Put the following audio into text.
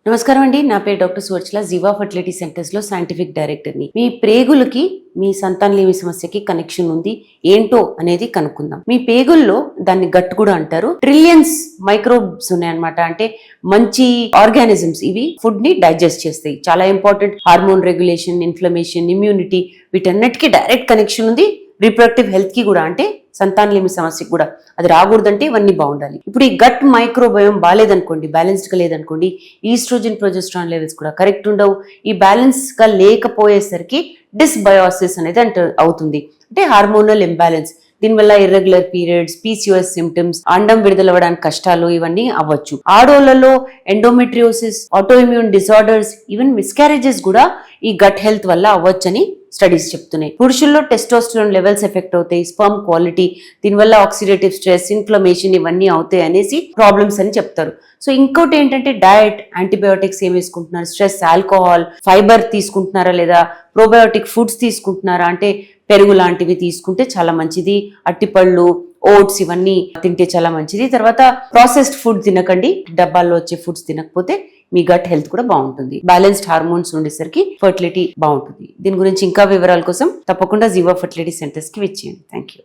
నమస్కారం అండి. నా పేరు డాక్టర్ సువర్చల, జీవా ఫర్టిలిటీ సెంటర్స్ లో సైంటిఫిక్ డైరెక్టర్ని. మీ ప్రేగులకి మీ సంతానలేమి సమస్యకి కనెక్షన్ ఉంది ఏంటో అనేది కనుక్కుందాం. మీ పేగుల్లో దాన్ని గట్ కూడా అంటారు. ట్రిలియన్స్ మైక్రోబ్స్ ఉన్నాయన్నమాట. అంటే మంచి ఆర్గానిజమ్స్ ఇవి ఫుడ్ ని డైజెస్ట్ చేస్తాయి. చాలా important. Hormone regulation, inflammation, immunity వీటన్నిటికీ డైరెక్ట్ కనెక్షన్ ఉంది. రీప్రొడక్టివ్ హెల్త్ కి కూడా, అంటే సంతానలేమి సమస్యకి కూడా. అది రాకూడదంటే ఇవన్నీ బాగుండాలి. ఇప్పుడు ఈ గట్ మైక్రోబయోమ్ బాగాలేదనుకోండి, బ్యాలెన్స్డ్ గా లేదనుకోండి, ఈస్ట్రోజన్ ప్రొజెస్ట్రాన్ లెవెల్స్ కూడా కరెక్ట్ ఉండవు. ఈ బ్యాలెన్స్ గా లేకపోయేసరికి డిస్బయోసిస్ అనేది అవుతుంది. అంటే హార్మోనల్ ఇంబ్యాలెన్స్. దీనివల్ల ఇర్రెగ్యులర్ పీరియడ్స్, పీసీఓఎస్ సిమ్టమ్స్, అండం విడుదలవ్వడానికి కష్టాలు ఇవన్నీ అవ్వచ్చు. ఆడోళ్లలో endometriosis, autoimmune disorders, even miscarriages కూడా ఈ గట్ హెల్త్ వల్ల అవ్వచ్చని స్టడీస్ చెప్తున్నాయి. పురుషుల్లో టెస్టోస్టెరాన్ లెవెల్స్ ఎఫెక్ట్ అవుతాయి, స్పర్మ్ క్వాలిటీ, దీనివల్ల ఆక్సిడేటివ్ స్ట్రెస్, ఇన్ఫ్లమేషన్ ఇవన్నీ అవుతాయి అనేసి ప్రాబ్లమ్స్ అని చెప్తారు. సో ఇంకోటి ఏంటంటే డయట్, యాంటీబయోటిక్స్ ఏం వేసుకుంటున్నారు, స్ట్రెస్, ఆల్కహాల్, ఫైబర్ తీసుకుంటున్నారా లేదా, ప్రోబయోటిక్ ఫుడ్స్ తీసుకుంటున్నారా, అంటే పెరుగు లాంటివి తీసుకుంటే చాలా మంచిది. అట్టిపళ్ళు, ఓట్స్ ఇవన్నీ తింటే చాలా మంచిది. తర్వాత ప్రాసెస్డ్ ఫుడ్ తినకండి, డబ్బాల్లో వచ్చే ఫుడ్స్ తినకపోతే మీ గట్ హెల్త్ కూడా బాగుంటుంది. బ్యాలెన్స్డ్ హార్మోన్స్ ఉండేసరికి ఫర్టిలిటీ బాగుంటుంది. దీని గురించి ఇంకా వివరాల కోసం తప్పకుండా జీవా ఫర్టిలిటీ సెంటర్స్ కి విచ్చేయండి. Thank you.